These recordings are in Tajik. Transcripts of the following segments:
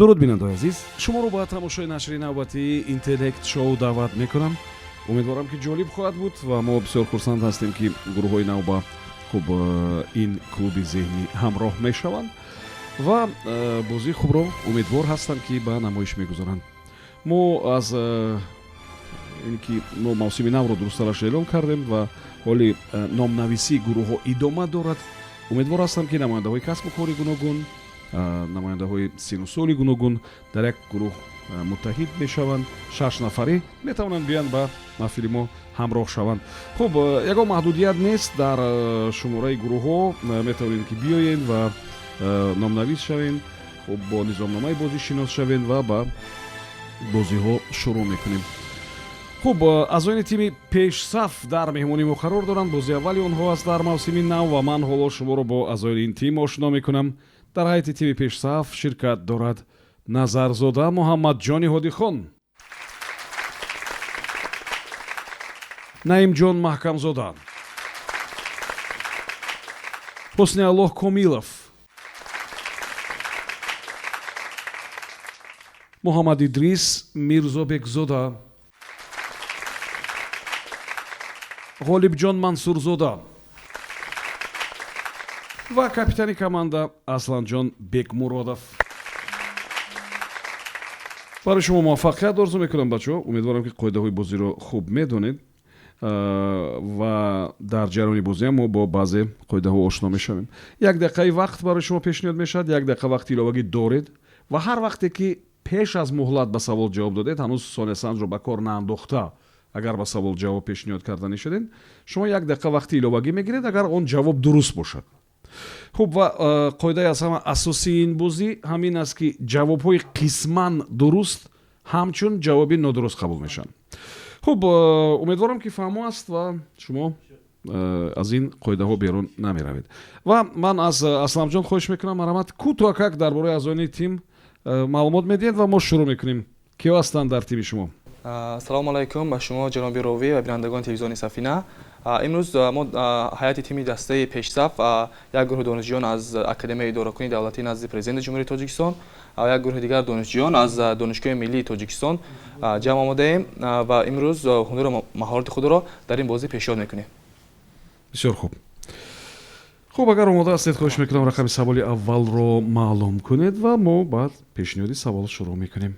дуруд бинандаи азиз, шуморо ба тамошои нашри навбатии Интеллект шоу даъват мекунам. умедворам ки ҷолиб хоҳад буд ва мо бисёр хурсанд ҳастем ки гурӯҳҳои нав ба хуб ин клуби зеҳнӣ ҳамроҳ мешаванд ва бозии хубро умедвор ҳастам ки ба намоиш мегузоранд. мо аз ин ки мо мавсими навро дурусттараш эълон кардем ва ҳоли номнависии гурӯҳҳо идома дорад. умедвор ҳастам ки намояндаҳои касбу кори гуногун, намояндаҳои сину соли гуногун дар як гурӯҳ муттаҳид мешаванд. 6 нафарӣ метавонанд биёянд ба маҳфили мо ҳамроҳ шаванд. хуб, ягон маҳдудият нест. дар шумораи гурӯҳҳо метавонед ки биёед ва номнавис шавед, хуб бо низомномаи бозӣ шинос шавед ва ба бозиҳо шурӯъ мекунем. хуб, аъзоини тими пешсаф дар меҳмонии мо қарор доранд. бозии аввали онҳо аст дар мавсими нав ва ман ҳоло шуморо бо аъзоини ин тим ошно мекунам. дар ҳайати тими пешсаф ширкат дорад Назарзода Муҳаммадҷони Ҳодихон, Наимҷон Маҳкамзода, Ҳусни Аллоҳ Комилов, Муҳаммад Идрис Мирзобекзода, Ғолибҷон Мансурзода ва капитани команда Асланҷон Бекмуродов. барои шумо муваффақият орзу мекунам бачаҳо. умедворам ки қоидаҳои бозиро хуб медонед ва дар ҷараёни бозиам мо бо баъзе қоидаҳо ошно мешавем. як дақиқаи вақт барои шумо пешниҳод мешавад. як дақиқа вақти иловагӣ доред ва ҳар вақте ки пеш аз муҳлат ба савол ҷавоб додед, ҳанӯз сониясанҷро ба кор наандохта, агар ба савол ҷавоб пешниҳод карда нешудед, шумо як дақиқа вақти иловагӣ мегиред, агар он ҷавоб дуруст бошад. хуб, ва қоидаи аз ҳама асосии ин бозӣ ҳамин аст ки ҷавобҳои қисман дуруст ҳамчун ҷавоби нодуруст қабул мешаванд. хуб, умедворам ки фаҳмо аст ва шумо аз ин қоидаҳо берун намеравед. ва ман аз Асламҷон хоҳиш мекунам марҳамат кӯтоҳакак дар бораи аъзоини тим маълумот медиҳед ва мо шурӯъ мекунем. киё ҳастанд дар тими шумо? салому алайкум ба шумо ҷаноби ровӣ ва бинандагони телевизиони Сафина. имрӯз мо ҳайати тими дастаи пешсаф як гурӯҳ донишҷӯён аз академияи идоракунии давлатӣ назди президенти ҷумҳурии Тоҷикистон ва як гурӯҳи дигар донишҷӯён аз донишгоҳи миллии Тоҷикистон ҷамъ омодаем ва имрӯз ҳунару маҳорати худро дар ин бозӣ пешниҳод мекунем. бисёр хуб. хуб, агар омода ҳастед хоҳиш мекунам рақами саволи аввалро маълум кунед ва мо баъд пешниҳоди савол шурӯъ мекунем.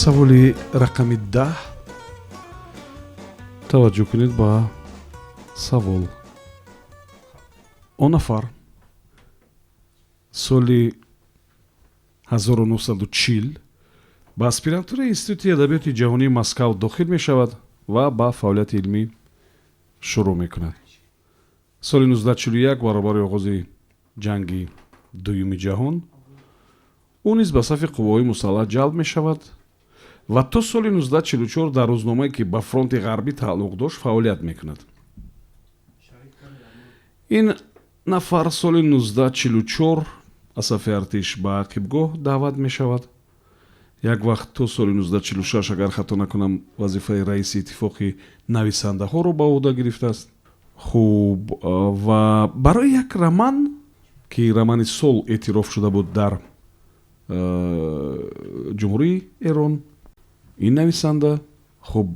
саволи рақами 10. таваҷҷӯҳ кунед ба савол. он нафар соли 1940 ба аспирантураи Институти адабиёти ҷаҳонии Москав дохил мешавад ва ба фаъолияти илмӣ шурӯъ мекунад. соли 1941 баробари оғози ҷанги дуюми ҷаҳон ӯ низ ба сафи қувваҳои мусаллаҳ ҷалб мешавад ва то соли 1944 дар рӯзномае ки ба фронти ғарбӣ тааллуқ дошт фаъолият мекунад. ин нафар соли 1944 аз сафи артиш ба ақибгоҳ даъват мешавад. як вақт то соли 1946 агар хато накунам вазифаи раиси иттифоқи нависандаҳоро ба ӯҳда гирифтааст. хуб, ва барои як роман ки романи сол эътироф шуда буд дар ҷумҳурии Эрон, ин нависанда хуб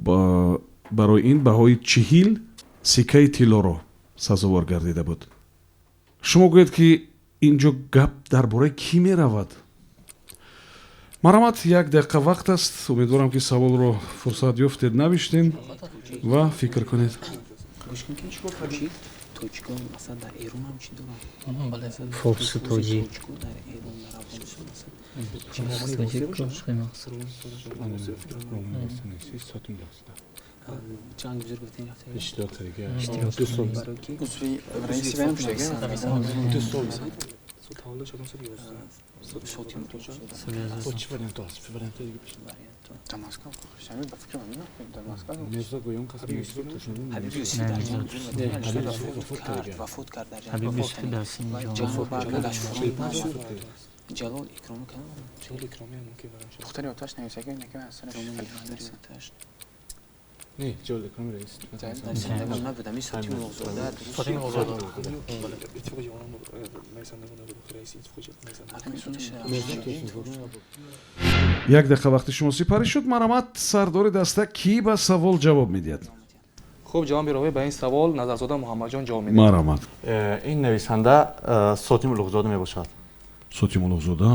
барои ин баҳои 40 сикаи тиллоро сазовор гардида буд. шумо гӯед ки инҷо гап дар бораи кӣ меравад? марҳамат, як дақиқа вақт аст. умедворам ки саволро фурсат ёфтед навиштед ва фикр кунед. форси тоҷӣ حبیب یوسفی در جنگ وفات کرد در جنگ حبیب یوسفی در سین جلال جلال اکرام کنم دختری آتش نویسه که نکه اصلا نه جلال اکرامی رئیس در زندگان نبودم این ساتی مغزاده як дақиқа вақти шумо сипарӣ шуд. Марамат, сардори даста кӣ ба савол ҷавоб медиҳад? хуб ҷаноби роҳӣ ба ин савол назарзода муҳаммадҷон ҷавоб медиҳад. Марамат. این نویسنده ساتیم الغزاده می باشد. Сотим Улуғзода.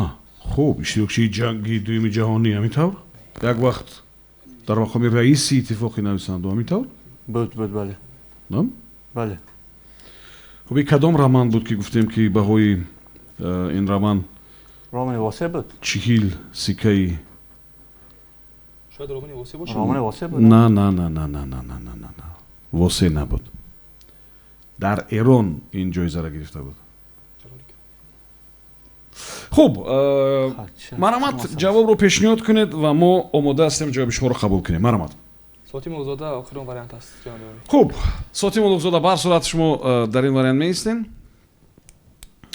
Хуб, иштирокчии ҷанги дуюми ҷаҳонӣ ҳамин тавр? Як вақт дар мақоми раиси иттифоқи нависанду ҳамин тавр? بود بله. Нам? بله. Хуб, кадом роман буд ки гуфтем ки баҳои ин роман رمان واسع بود. 40 сикаи шояд романи восеъ бошад. رمان واسع بود. на восе набуд. дар Эрон ин ҷоизаро гирифта буд. хуб, Марамат, ҷавобро пешниҳод кунед ва мо омода ҳастем ҷавоби шуморо қабул кунем. Марамат. сотим улуғзода охирин вариант аст ҷаноби роҳӣ. хуб, Сотим Улуғзода бар сурат шумо дар ин вариант меистен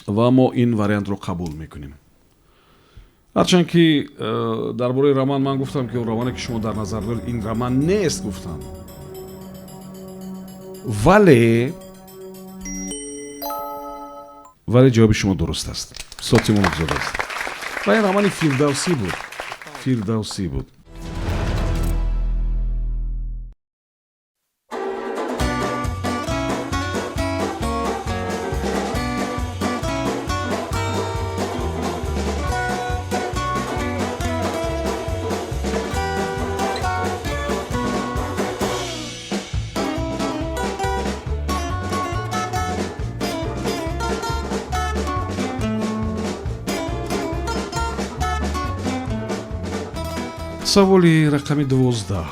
ва мо ин вариантро қабул мекунем. ҳарчанд ки дар бораи роман ман гуфтам ки он романе ки шумо дар назар доред ин роман нест гуфтам. вале ҷавоби шумо дуруст аст. Сотим Улуғзода аст. ва ин романи Фирдавсӣ буд. саволи рақами 12.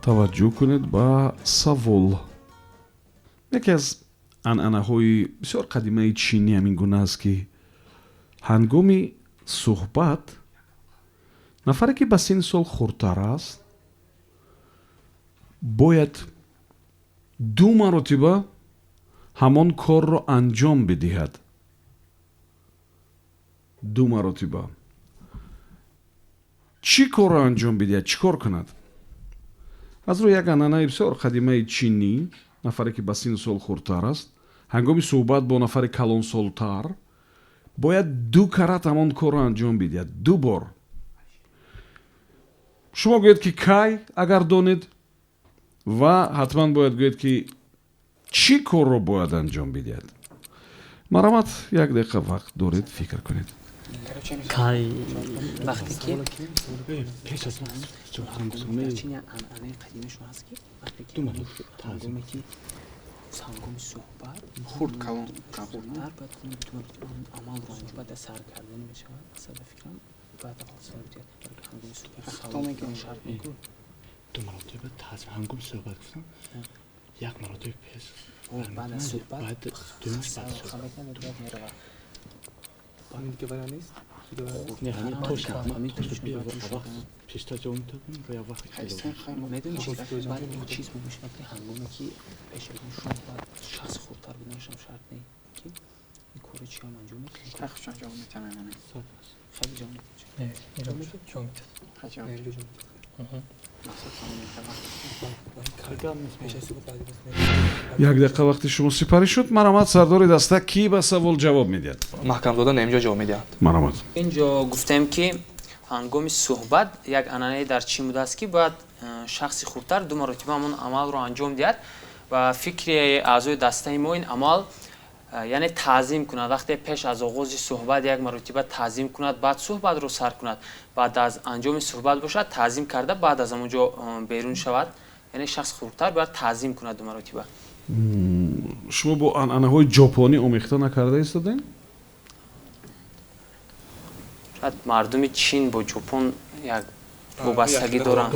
таваҷҷӯҳ кунед ба савол. яке аз анъанаҳои бисёр қадимаи чинӣ ҳамин гуна аст ки ҳангоми суҳбат нафаре ки ба синни сол хурдтар аст бояд 2 маротиба ҳамон корро анҷом бидиҳад. 2 маротиба чӣ корро анҷом бидиҳад, чӣ кор кунад? аз рӯи як анъанаи бисёр қадимаи чинӣ нафаре ки ба синни сол хурдтар аст ҳангоми суҳбат бо нафари калонсолтар бояд 2 карат ҳамон корро анҷом бидиҳад. 2 бор. шумо гӯед ки кай агар донед ва ҳатман бояд гӯед ки чӣ корро бояд анҷом бидиҳад. Марамат, як дақиқа вақт доред, фикр кунед. кай وقتی که پیش از من در چین انعنه قدیمشون هست که وقتی که هنگامی که هنگام صحبت خورد کلان در باید خونه بتونه عمل رو انجام بعد سر کردن میشه اصلا فکرم باید حاصل بیاد هنگام صحبت اختامه که شرط میکنه 2 مرتبه تازه هنگام صحبت گفتم 1 مرتبه پیش بعد از صحبت بعد دونش بعد صحبت خبر کنه بیاد میره ҳамин дигар вариант нест? نه همین توش همین توش بیا میاد و پیشتا جا میتونم و یا وقتی میدونی چی بعد این چیز میشه که هنگامی که پیششون بعد شخص خودتر بدنشم شرط نه که این کار چی هم انجام میده تخشان جا میتونم خیلی جان як дақиқа вақти шумо сипарӣ шуд. Марамат, сардори даста, кӣ ба савол ҷавоб медиҳад? маҳкамзода наимҷо ҷавоб медиҳад. Марамат. اینجا گفتم که هنگام صحبت یک انانه در چی بوده است که باید شخصی خودتر 2 مرتبه همون عمل رو انجام دهد و فکر اعضای دسته ما این عمل یعنی تعظیم کند. وقتی پیش از آغاز صحبت 1 مرتبه تعظیم کند، بعد صحبت رو سر کند، بعد از انجام صحبت باشد تعظیم کرده، بعد از اونجا بیرون شود. یعنی شخص خودتر باید تعظیم کند 2 مرتبه. шумо бо анъанаҳои ҷопонӣ омехта накарда истодем? شاید مردم چین با ژاپن یک وابستگی دارند.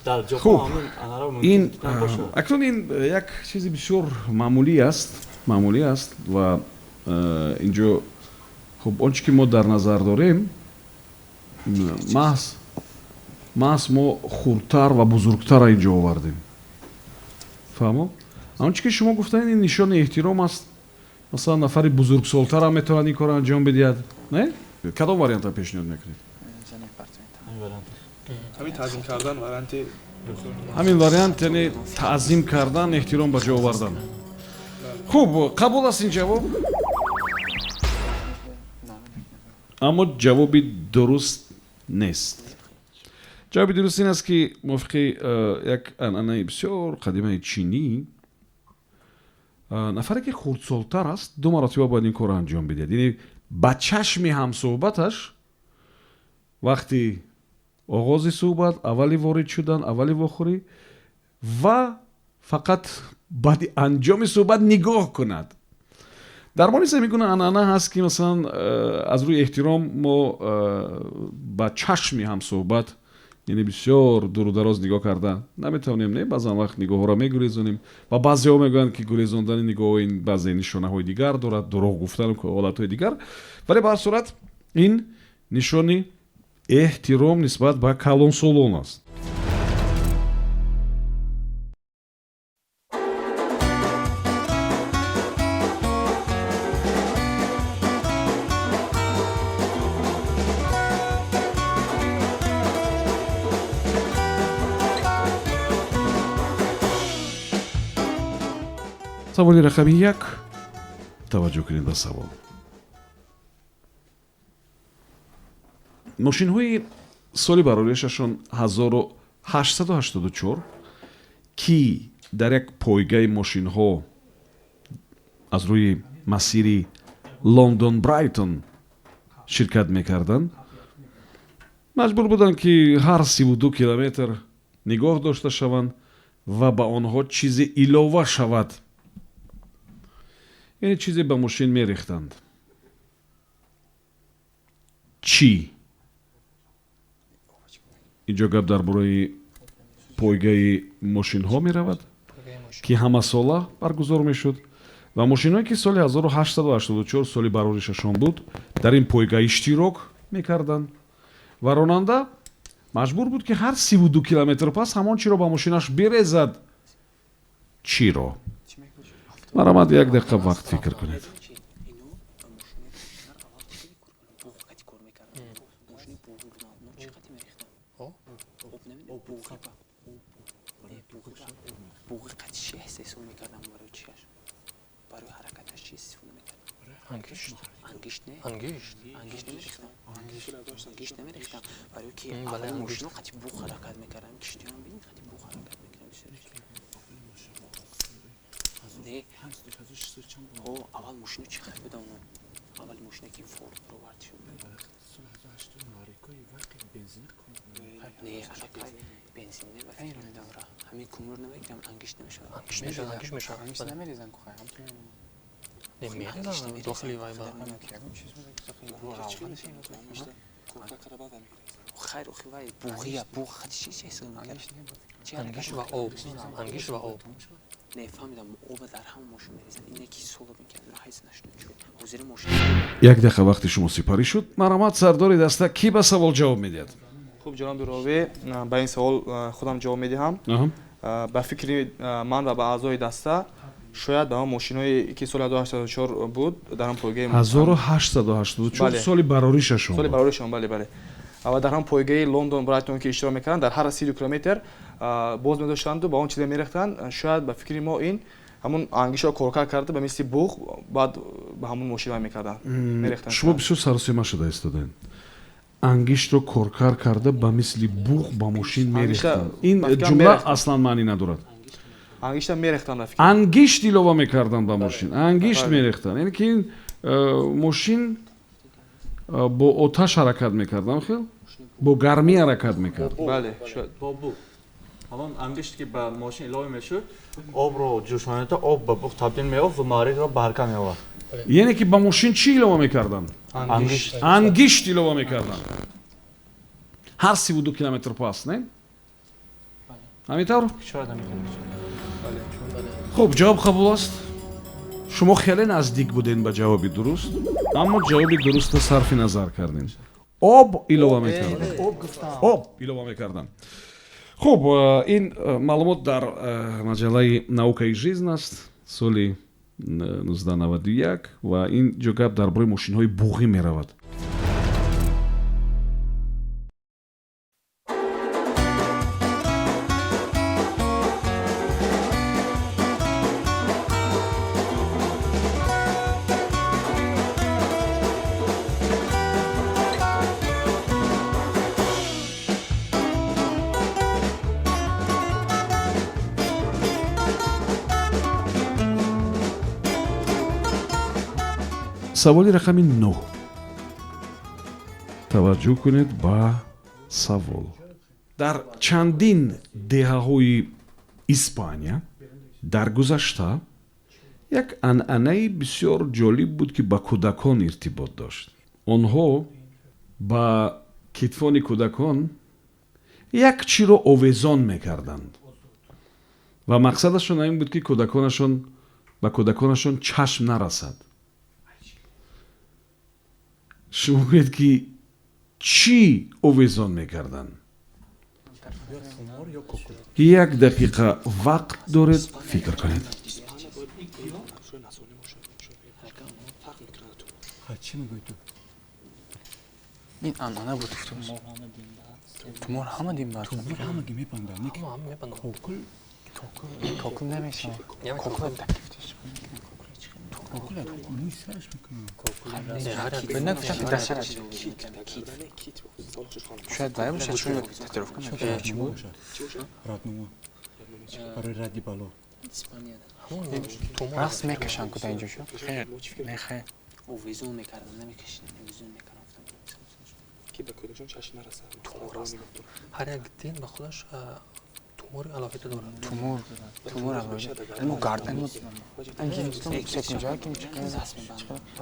дар ҷо Хуб, ҳамин анаро ин мумкин бошад. акнун ин як чизи бисёр маъмулӣ аст ва инҷо хуб он чи ки мо дар назар дорем маҳз мо хурдтар ва бузургтарро инҷо овардем. фаҳмо? он чи ки шумо гуфтаед ин нишони эҳтиром аст. масалан нафари бузургсолтарам метавонад ин корро анҷом бидиҳад. Не? Кадом вариантро пешниҳод мекунед? ҳамин тазим кардан варианти ҳамин вариант яъне таъзим кардан, эҳтиром ба ҷо овардан. хуб, қабул аст ин ҷавоб? аммо ҷавоби дуруст нест. ҷавоби дуруст ин аст ки мувофиқи як анъанаи бисёр қадимаи чинӣ, нафаре ки хурдсолтар аст ду маротиба бояд ин корро анҷом бидиҳад. яъне ба чашми ҳамсӯҳбаташ вақти оғози суҳбат, аввали ворид шудан, аввали вохӯрӣ ва фақат баъди анҷоми суҳбат нигоҳ кунад. дар моли ҳамин гуна анъана ҳаст ки масалан аз рӯи эҳтиром мо ба чашми ҳамсӯҳбат яъне бисёр дуру дароз нигоҳ карда наметавонем, не баъзан вақт нигоҳҳоро мегурезонем ва баъзеҳо мегӯянд ки гурезондани нигоҳ ин баъзе нишонаҳои дигар дорад, дурӯғ гуфтану ҳолатҳои дигар, вале ба ҳар сурат ин нишони эҳтиром нисбат ба калонсолон аст. саволи рақами 1. таваҷҷӯҳ кунед ба савол. мошинҳои соли барорияшашон 1884 ки дар як пойгаи мошинҳо аз рӯи масири Лондон Брайтон ширкат мекарданд, маҷбур буданд ки ҳар 32 километр нигоҳ дошта шаванд ва ба онҳо чизе илова шавад. яъне чизе ба мошин мерехтанд. чӣ? инҷо гап дар бораи пойгаи мошинҳо меравад ки ҳамасола баргузор мешуд ва мошинҳое ки соли 1884 соли бароришашон буд дар ин пойга иштирок мекарданд ва ронанда маҷбур буд ки ҳар 32 километр пас ҳамон чиро ба мошинаш бирезад. чиро? марамад як дақиқа вақт фикр кунед. اول ماشینو چی خرید بدم اول ماشینه که فورد رو وارد شد نه الان بنزین نه وقتی رو میداره همین کمر نمیگم انگیش نمیشه انگیش میشه انگیش نمیریزن که خواهم نمیریزن داخلی وای با خیر اخی وای بوغیه بوغ خدی چی حساب میکنه انگیش و آب انگیش و آب نفهمیدم آب در همون ماشین میریزن اینه کی سوال میکنه حیث نشد چون حضور ماشین як дақиқа вақти шумо сипарӣ шуд. марамад сардори даста ки ба савол ҷавоб медиҳад? хуб ҷаноби ровӣ, ба ин савол худам ҷавоб медиҳам. ба фикри ман ва ба аъзои даста шояд ба ҳамон мошинҳое ки соли 1884 буд дар ҳамон пойгаи 1884 соли бароришашон соли бароришашон бале ва дар ҳамон пойгаи Лондон Брайтон ки иштирок мекарданд дар ҳар 32 километр боз медоштанду ба он чизе мерехтанд. шояд ба фикри мо ин ҳамун ангишро коркар карда ба мисли буғ баъд ба ҳамун мошина мекарданд мерехтанд. шумо бисёр саросема шуда истодаед. ангиштро коркар карда ба мисли буғ ба мошин мерехтанд. ин ҷумла аслан маънӣ надорад. ангишта мерехтанд. ангишт илова мекарданд ба мошин. ангишт мерехтанд. яъне ки ин мошин бо оташ ҳаракат мекардам, хел бо гармӣ ҳаракат мекард. бале шояд бо буғ ҳамон ангишт ки ба мошин илова мешуд обро ҷӯшонида об ба буғ табдил меёфт ва маҳрикро ба ҳаракат меовард. яъне ки ба мошин чӣ илова мекарданд? ангишт илова мекарданд. ҳар 32 километр пас, не? ҳамин тавр شاید همینطور باشه. хуб ҷавоб қабул аст шумо хеле наздик буден ба ҷавоби дуруст аммо ҷавоби дуруста сарфи назар кардем об илова мекардам об илова мекардам хуб ин маълумот дар маҷаллаи наукаи жизн аст соли 1991 ва ин ҷо гап дар бораи мошинҳои буғӣ меравад саволи рақами 9 таваҷҷӯҳ кунед ба савол дар чандин деҳаҳои испания дар гузашта як анъанаи бисёр ҷолиб буд ки ба кӯдакон иртибот дошт онҳо ба китфони кӯдакон як чиро овезон мекарданд ва мақсадашон ин буд ки ба кӯдаконашон чашм нарасад шумо гӯед ки чӣ овезон мекарданд як дақиқа вақт доред фикр кунед چی میگوی تو؟ این انانه بود تومور همه دیم بر تومور همه گی میپندن نیک کوکل نمیشه کوکل کوکل موی سرش میکنم به نگفتم که دستش شاید دایی باشه چون تطرف کنم چی باشه؟ ردنما برای ردی بالا راست میکشن کده اینجا شد خیر نه خیر اویزون میکردم نمیکشیدم اویزون میکردم کی به کودکشون چشم نرسه هر یک دین به خودش تومور علاقه داره تومور علاقه علمو گردن اینکه سکن جایی که میشه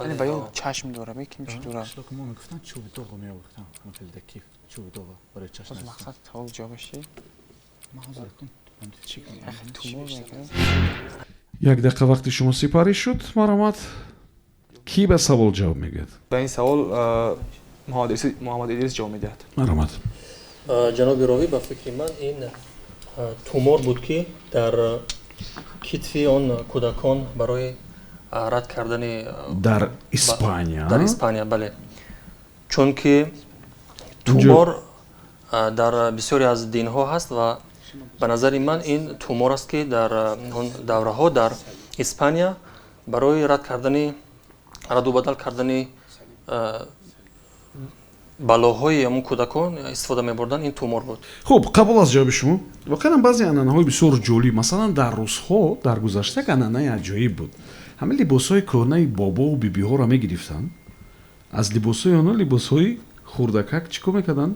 یعنی با یه چشم دوره بی که میشه دوره شلوک ما میگفتن چوب دوغو میگفتن مثل دکیف چوب دوغو برای چشم باز مقصد تاول جا باشی ما حضرتون من چی کنم تومور میکنم як дақиқа вақти шумо сипарӣ шуд маромад ки ба савол ҷавоб мегӯяд به این سوال محمد ادریس جواب میدهد. маромад جناب راوی به فکر من این تومور بود که در کتفی آن کودکان برای رد کردن дар испания در اسپانیا بله چون که تومور در بسیاری از دین ها هست و به نظر من این تومور است که در اون دوره ها در اسپانیا برای رد و بدل کردن балоҳои ҳамун кӯдакон истифода мебурданд ин тумор буд хуб қабул аст ҷавоби шумо воқеан баъзе анъанаҳои бисёр ҷолиб масалан дар рӯзҳо дар гузашта як анъанаи аҷоиб буд ҳама либосҳои кӯҳнаи бобову бибиҳоро мегирифтанд аз либосҳои онҳо либосҳои хурдакак чӣ кор мекарданд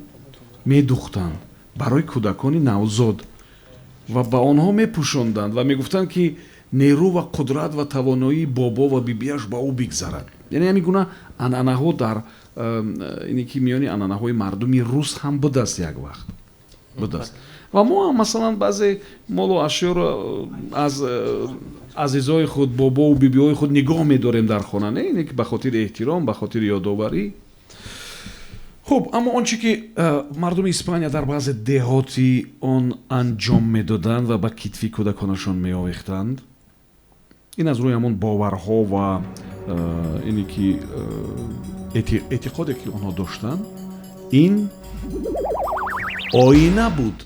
медухтанд барои кӯдакони навзод ва ба онҳо мепӯшонданд ва мегуфтанд ки нерӯ ва қудрат ва тавоноии бобо ва бибиаш ба ӯ бигзарад яъне ҳамин гуна анъанаҳо дар ине ки миёни анъанаҳои мардуми рус ҳам будааст як вақт будааст ва мо ҳам масалан баъзе молу ашёро аз азизои худ бобову бибиҳои худ нигоҳ медорем дар хона не ине ки ба хотири эҳтиром ба хотири ёдоварӣ хуб аммо он чӣ ки мардуми испания дар баъзе деҳоти он анҷом медоданд ва ба китфи кӯдаконашон меовехтанд ин аз рӯи ҳамон боварҳо ва ине ки эътиқоде ки онҳо доштанд ин оина буд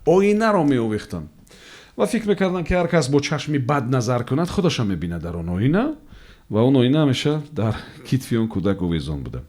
оинаро меовехтанд ва фикр мекарданд ки ҳар кас бо чашми бад назар кунад худашам мебинад дар он оина ва он оина ҳамеша дар китфи он кӯдак овезон буда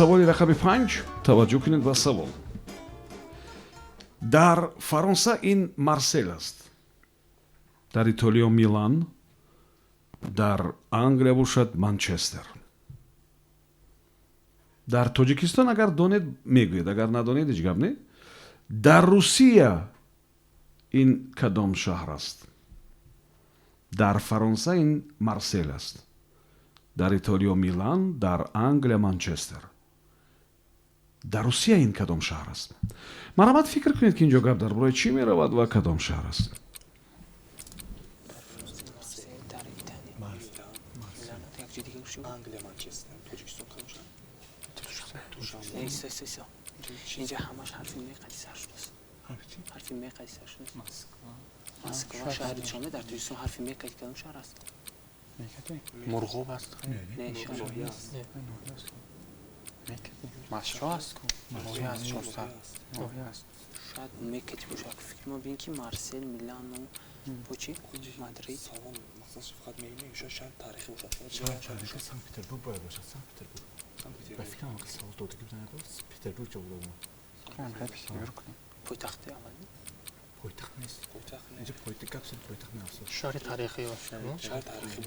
саволи рақами 5 таваҷҷӯҳ кунед ба савол дар фаронса ин марсел аст дар итолиё милан дар англия бошад манчестер дар тоҷикистон агар донед мегӯед, агар надонед ҳеҷ гап не. дар русия ин кадом шаҳр аст? дар фаронса ин марсел аст, дар итолиё милан, дар англия манчестер. дар русия ин кадом шаҳр аст? марҳамат фикр кунед ки инҷо гап дар бораи чӣ меравад ва кадом шаҳр аст? англия, манчестер, тоҷикистон кадом шаҳр? اینجا همش حرف میقدی سرشناس حرف میقدی سرشناس مسکو شهر چامه در توجیستان حرف میقدی کدام شهر است؟ مرغوب است. نه شهر مشرا است. ماهی است. شستر. ماهی است. شاید میقدی باشه که فکر ما بین که مارسل میلان و پوچی مادرید سوال مقصدش فقط می‌بینی یا شاید تاریخی باشه؟ تاریخ سنت پتربورگ باید باشد. سنت پتربورگ. به فکر کنم که سوال داده که بزنید پتربورگ جواب دادم. کنم خیلی سیر کنیم. پایتخت اول پایتخت نیست. اینجا پایتخت گپسن پایتخت نیست. شهر تاریخی باشه. شاید تاریخی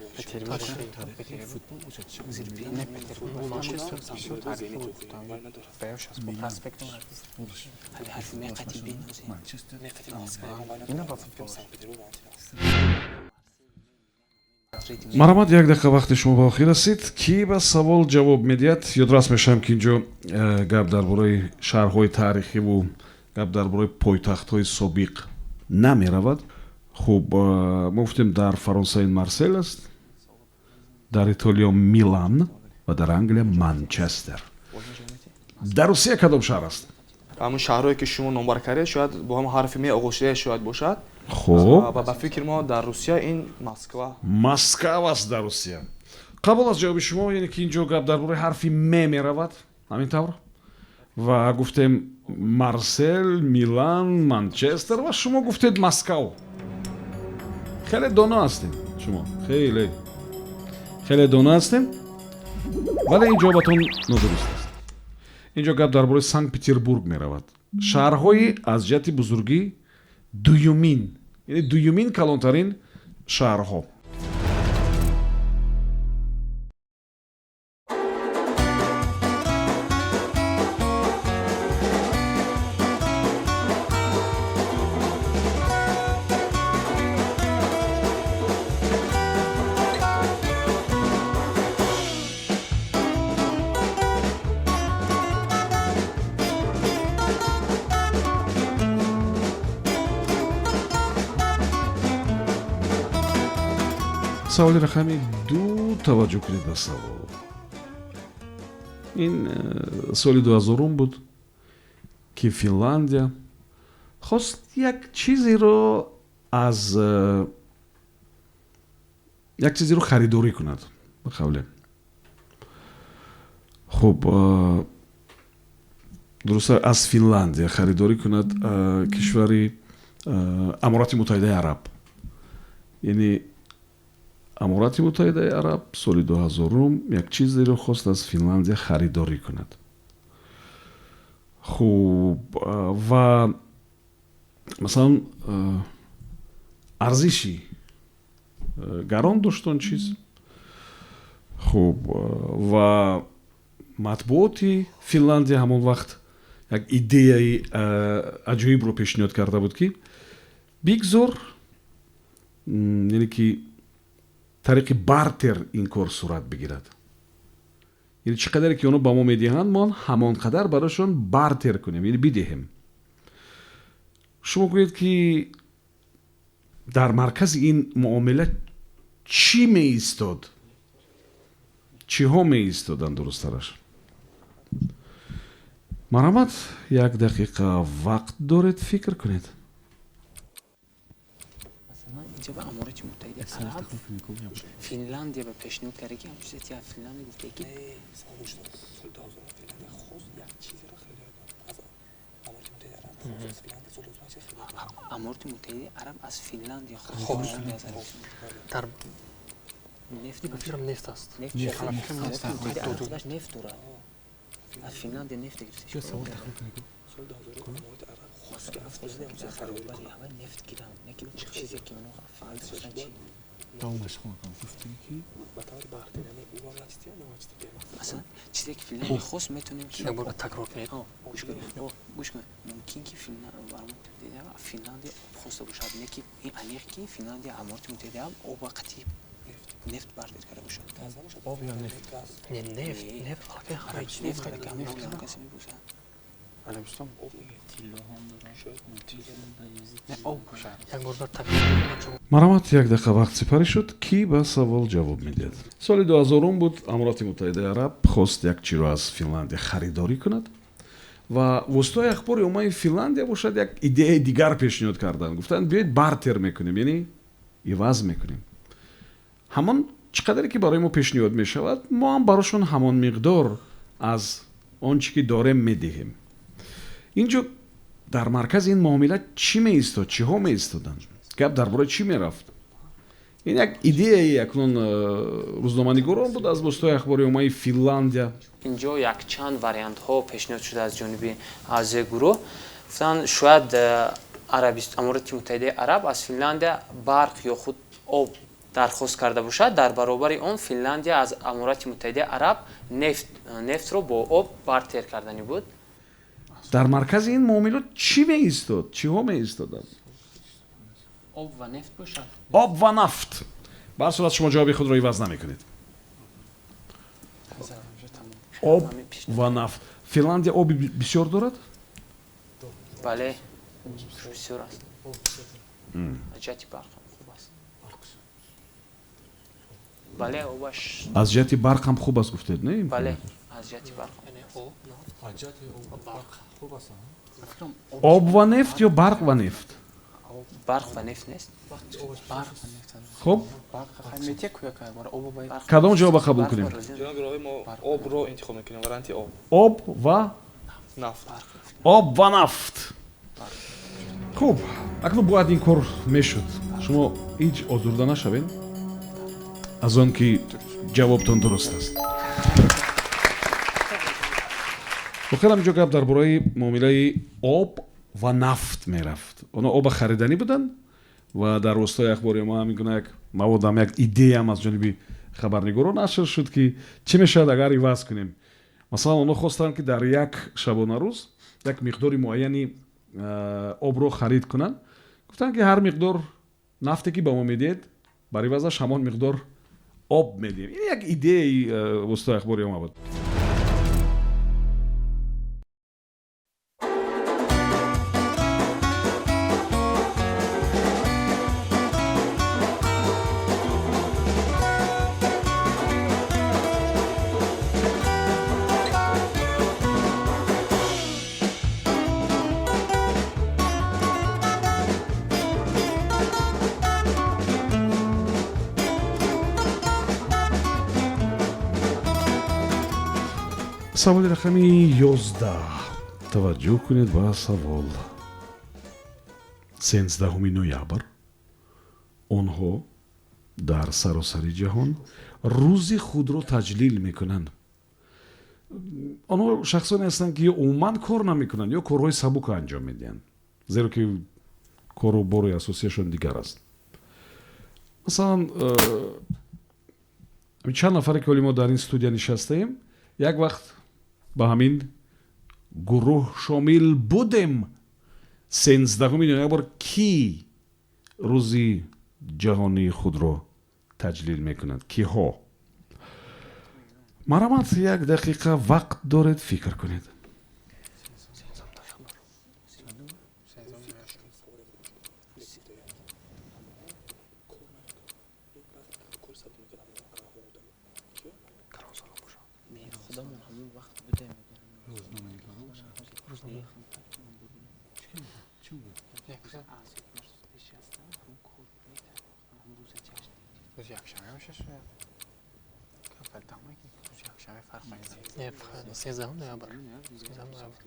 باشه. تاریخی فوتبال باشه. نه پتربورگ مانچستر بسیار تاریخی بود. بیاش از پرسپکتیو ولی حرف میقدی بین منچستر. اینا با فوتبال. марҳамат, як дақиқа вақти шумо ба охир расид. Ки ба савол ҷавоб медиҳад? ёдрас мешавам ки инҷо гап дар бораи шаҳрҳои таърихиву гап дар бораи пойтахтҳои собиқ намеравад. хуб, мо гуфтем дар фаронса ин марсел аст, дар итолиё милан ва дар англия манчестер. дар русия кадом шаҳр аст? ҳамун шаҳрҳое ки шумо номбар кардед шояд бо ҳамон ҳарфи ме оғоз шуда шояд бошад. хуб, ва ба фикр мо дар русия ин москва. москав аст дар русия. қабул аст ҷавоби шумо, яъне ки инҷо гап дар бораи ҳарфи ме меравад, ҳамин тавр? ва гуфтем марсел, милан, манчестер ва шумо гуфтед москав. хеле доно ҳастем шумо, хеле доно ҳастем, вале ин ҷавобатон нодуруст аст. инҷо гап дар бораи санкт петербург меравад. шаҳрҳои аз ҷиҳати бузургӣ дуюмин, яъне дуюмин калонтарин шаҳрҳо. саволи рақами 2 таваҷҷӯҳ кунед ба савол. ин соли 2000 буд ки Финландия хост як чизеро харидорӣ кунад ба қавле. хуб, дурусттар аз Финландия харидорӣ кунад кишвари Аморати Муттаҳидаи Араб. яъне аморати муттаҳидаи араб соли 2000 як чизеро хост аз Финландия харидорӣ кунад. хуб, ва масалан арзиши гарон дошт он чиз. хуб, ва матбуоти Финландия ҳамон вақт як идеяи аҷоибро пешниҳод карда буд ки бигзор, яъне ки тариқи бартер ин кор сурат бигирад. яъне чӣ қадаре ки онҳо ба мо медиҳанд, мо ҳамон қадар барошон бартер кунем, яъне бидиҳем. шумо гӯед ки дар маркази ин муомила чӣ меистод? чиҳо меистоданд дурусттараш? марҳамат, як дақиқа вақт доред, фикр кунед. اینجا به امارات متحده عرب فنلاندیا به پیشنهاد کرده که همچین چیزی از فنلاندیا گفته که امارات متحده عرب از فنلاندیا خواست در نفت فکرم نفت است. نفت داره. از فنلاندیا نفت گرفته. خواست که افغانستان نفت گیرم. نکی چیزی که منو فعال داشتن چی؟ даомаш хонакам гуфтем ки ба таври бахтир яъне иволатсия намачти مثلا چیزی که فیلم خاص میتونیم که یک بار تکرار کنید. گوش کن ممکن که فنلاندی خواسته باشد نه که این انیق که فنلاندی امارات متحده هم او وقتی نفت برداشت کرده باشد об ё нефт Не, нефт, аллакай хамаи чиз نفت خیلی کم نفت کسی میبوشد عربستان نه او باشد як бор дар такрар шумо марамат як дақиқа вақт сипарӣ шуд ки ба савол ҷавоб медиҳад. соли 2000 буд амороти муттаҳидаи араб хост як чиро аз финландия харидорӣ кунад ва вуситои ахбори оммаи финландия бошад як идеяи дигар пешниҳод карданд. гуфтанд биёед бартер мекунем, яъне иваз мекунем. ҳамон чӣ қадаре ки барои мо пешниҳод мешавад, мо ҳам барошон ҳамон миқдор аз он чӣ ки дорем медиҳем. инҷо дар маркази ин муомила чӣ меистод, чиҳо меистоданд, гап дар бораи чӣ мерафт? ин як идеяи акнун рӯзноманигорон буд аз вуситои ахбори оммаи финландия. اینجا یک چند وریانت ها پیشنهاد شده از جانب اعضای گروه. گفتن شاید امارات متحده عرب از فنلاندیا برق یا خود آب درخواست کرده باشد، در برابر اون فنلاندیا از امارات متحده عرب نفت رو با آب بارتر کردنی بود. дар маркази ин муомилот чӣ меистод, чиҳо меистоданд? آب و نفت باشد. об ва нафт. ба ҳар сурат шумо ҷавоби худро иваз намекунед. об ва нафт. финландия оби бисёр дорад? بله بسیار است. از جهت برق هم خوب است. بله آبش аз ҷиҳати барқ ҳам хуб аст гуфтед, не? بله از جهت برق هم. об ва нефт ё барқ ва нефт? برق و نفت نیست. хуб, метия кӯя кай бора обо бай кадом ҷавоба қабул кунем? ҷаноби роҳӣ мо обро интихоб мекунем, варианти об. об ва нафт. об ва нафт. хуб, акнун бояд ин кор мешуд. шумо ҳеҷ озурда нашавед аз он ки ҷавобтон дуруст аст. охирам ҷо гап дар бораи муомилаи об ва нафт мерафт. онҳо оба хариданӣ буданд ва дар воситаи ахбори мо ҳамин гуна як маводам, як идеям аз ҷониби хабарнигорон нашр шуд ки чӣ мешавад агар иваз кунем. масалан онҳо хостанд ки дар як шабонарӯз як миқдори муайяни обро харид кунанд. гуфтанд ки ҳар миқдор нафте ки ба мо медиҳед бар ивазаш ҳамон миқдор об медиҳем. ин як идеяи воситаи ахбори мо буд. саволи рақами 11. таваҷҷӯҳ кунед ба савол. 13 ноябр онҳо дар саросари ҷаҳон рӯзи худро таҷлил мекунанд. онҳо шахсоне ҳастанд ки ё умуман кор намекунанд ё корҳои сабук анҷом медиҳанд, зеро ки кору бори асосияшон дигар аст. масалан чанд нафаре ки ҳоли мо дар ин студия нишастаем як вақт ба ҳамин гурӯҳ шомил будем. 13 ноябр ки рӯзи ҷаҳонии худро таҷлил мекунанд? киҳо? марамат як дақиқа вақт доред, фикр кунед. خودمون همون وقت بودیم. روز یکشنبه میشه شاید کافر تمام که روز یکشنبه فرق Не, 13 ноябр. 13 ноябр.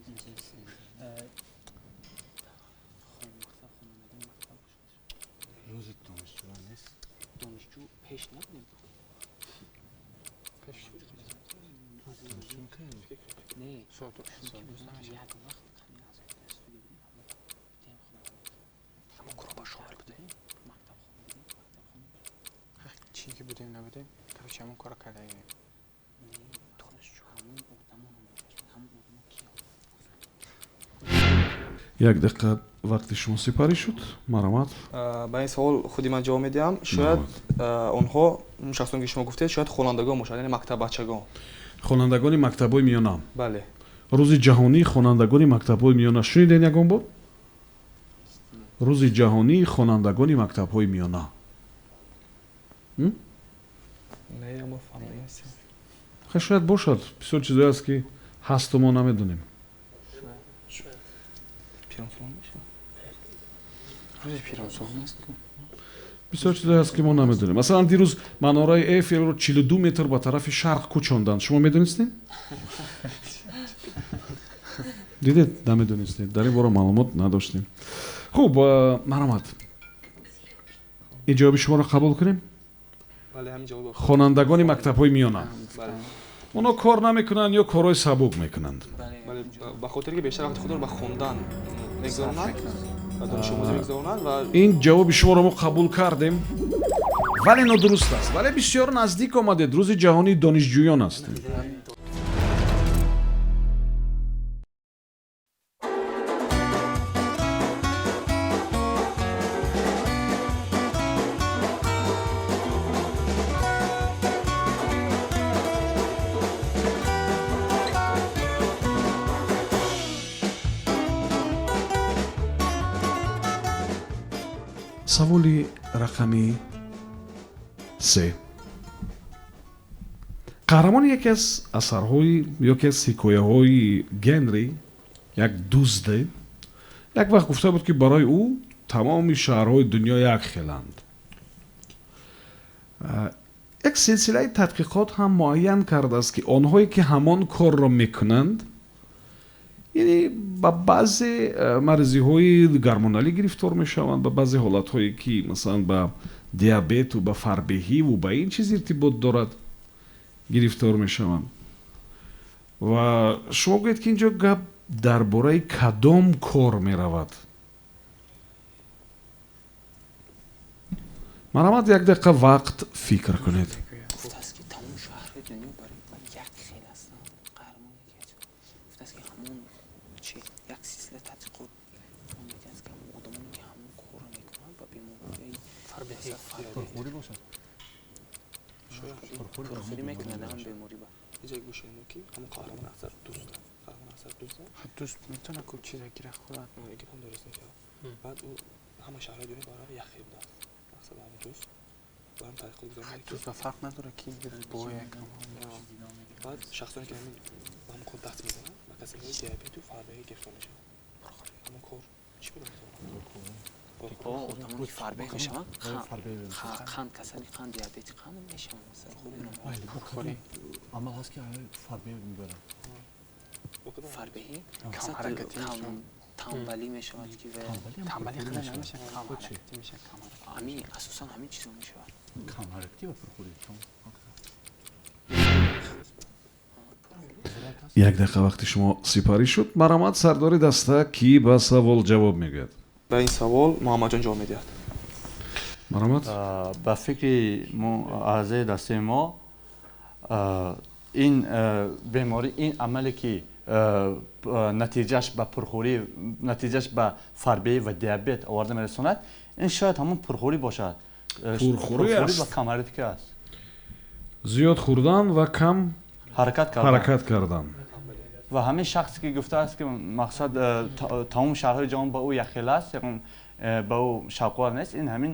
рӯзи донишҷӯ нест. دانشجو پیش نبودیم. донишҷӯ ки نه صبح یک وقت همین از استودیو بودیم. ҳамон гурӯҳ ба шомил будем. مکتب خوندیم. چی که بودیم نبودیم короче همون کارو کرده як дақиқа вақти шумо сипарӣ шуд марамат ба ин савол худи ман ҷавоб медиҳам шояд онҳо шахсоне ки шумо гуфтед шояд хонандагон бошад яъне мактаббачагон хонандагони мактабҳои миёна бале рӯзи ҷаҳонии хонандагони мактабҳои миёна шунидед ягон бор рӯзи ҷаҳонии хонандагони мактабҳои миёна хе шояд бошад бисёр чизое аст ки ҳасту мо намедонем روز پیرامون است бисёр чизое аст ки мо намедонем масалан дирӯз манораи эйфелро 42 метр ба тарафи шарқ кӯчонданд шумо медонистед дидед намедонистед дар ин бора маълумот надоштем хуб марамат ин ҷавоби шуморо қабул кунем бале ҳамин ҷавоб хонандагони мактабҳои миёна онҳо кор намекунанд ё корҳои сабук мекунанд бале ба хотире ки бештар вақти худро ба хондан мегузаронанд ва донишомӯзӣ мегузаронанд ва ин ҷавоби шуморо мо қабул кардем вале нодуруст аст вале бисёр наздик омадед рӯзи ҷаҳонии донишҷӯён аст саволи рақами 3 қаҳрамони яке аз асарҳои яке аз ҳикояҳои генри як дузде як вақт гуфта буд ки барои ӯ тамоми шаҳрҳои дунё як хеланд як силсилаи тадқиқот ҳам муайян кардааст ки онҳое ки ҳамон корро мекунанд яъне ба баъзе марзиҳои гормоналӣ гирифтор мешаванд ба баъзе ҳолатҳое ки масалан ба диабету ба фарбеҳиву ба ин чиз иртибот дорад гирифтор мешаванд ва шумо гӯед ки инҷо гап дар бораи кадом кор меравад марамат як дақиқа вақт фикр кунед پرخوری میکنه هم بیماری با اینجا گوش اینو کی همون قهرمان اکثر دوست قهرمان اکثر دوست دوست میتونه کوچ چیزا گیره خورد اگه هم درست نکرد بعد او همه شهرهای دنیا برای یخی بود اکثر همون دوست با هم تحقیق گذاری دوست فرق نداره کی بوی بعد شخصانی که همین با هم خود دست میزنن و کسی که دیابت و فربهی گرفتار میشه همون کار چی بود اون فربه میشم قند کسانی قند دیابتی قند میشم مثلا بخوری اما هست که فربه میبرن فربهی کم حرکتی تنبلی میشود که تنبلی خیلی نمیشه کم حرکتی میشه همین اساسا همین چیزا میشود کم حرکتی و پرخوری як дақиқа вақти шумо сипарӣ шуд марамат сардори даста ки ба савол ҷавоб мегӯяд ба ин савол муҳаммадҷон ҷавоб медиҳад марамат ба фикри аъзои дастаи мо ин беморӣ ин амале ки натиҷаш ба пурхӯрӣ натиҷаш ба фарбеӣ ва диабет оварда мерасонад ин шояд ҳамон пурхӯрӣ бошад пурхӯрӣ ва камҳаракатӣ аст зиёд хӯрдан ва кам ҳаракат кардан ва ҳамин шахсе ки гуфтааст ки мақсад тамоми шаҳрҳои ҷаҳон ба ӯ яхел аст ба ӯ шавқовар нест ин ҳамин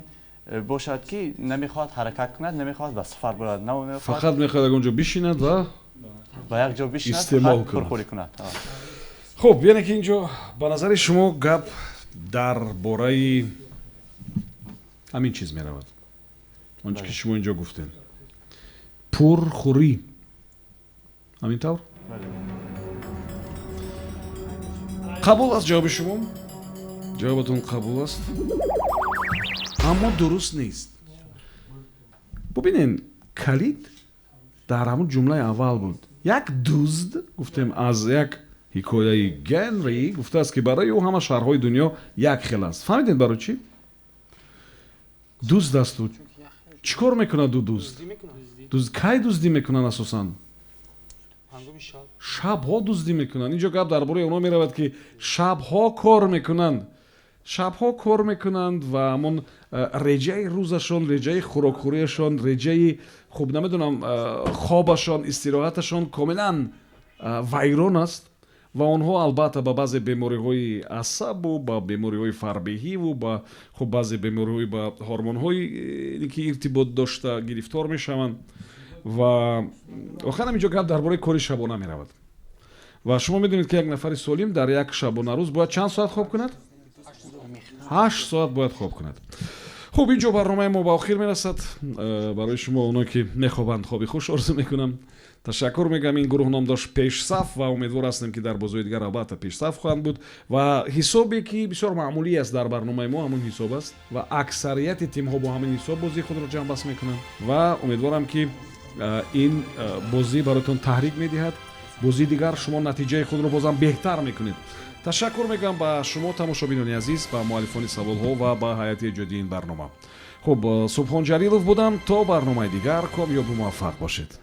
бошад ки намехоҳад ҳаракат кунад намехоҳад ба сафар барад фақат мехоҳад ягон ҷо бишинад ва ба як ҷо бишинад истеъмол пурхӯрӣ кунад хуб яъне ки инҷо ба назари шумо гап дар бораи ҳамин чиз меравад он ки шумо инҷо гуфтед пурхӯрӣ ҳамин тавр қабул аст ҷавоби шумо ҷавобатон қабул аст аммо дуруст нест бубинен калид дар ҳамун ҷумлаи аввал буд як дузд гуфтем аз як ҳикояи генри гуфтааст ки барои ӯ ҳама шаҳрҳои дунё як хел аст фаҳмидед барои чӣ дузд асту چی کار میکنه دو دوست؟ دوست کی دزدی میکنن اساسا؟ هنگام شب شب ها دزدی میکنن. اینجا گپ درباره اونا میرود که شب ها کار میکنند. شب ها کار میکنند و همون رجای روزشون، رجای خوراکخوریشون، رجای خوب نمیدونم خوابشون، استراحتشون کاملا ویران است و آنها البته با بعضی بیماری های عصب و با بیماری های فربهی و با خب بعضی بیماری های با هورمون های که ارتباط داشته گرفتار میشوند و آخر اینجا گپ درباره کاری شبانه میرود و شما میدونید که یک نفر سالم در یک شبانه روز باید چند ساعت خواب کند؟ 8 ساعت باید خواب کند. خب اینجا برنامه ما به آخر میرسد. برای شما اونا که میخوابند خوابی خوش آرزو میکنم. تشکر میگم. این گروه نام داشت پیش صف و امیدوار هستیم که در بازوی دیگر البته پیش صف خواهند بود و حسابی که بسیار معمولی است در برنامه ما همون حساب است و اکثریت تیم ها با همین حساب بازی خود را جمع بست میکنن و امیدوارم که این بازی براتون تحریک میدهد. بازی دیگر شما نتیجه خود را بازم بهتر میکنید. تشکر میگم به شما تماشابینان عزیز، به مؤلفان سوال ها و به هیئت جدی این برنامه. خب سبحان جلیلوف بودم. تا برنامه دیگر کامیاب و موفق باشید.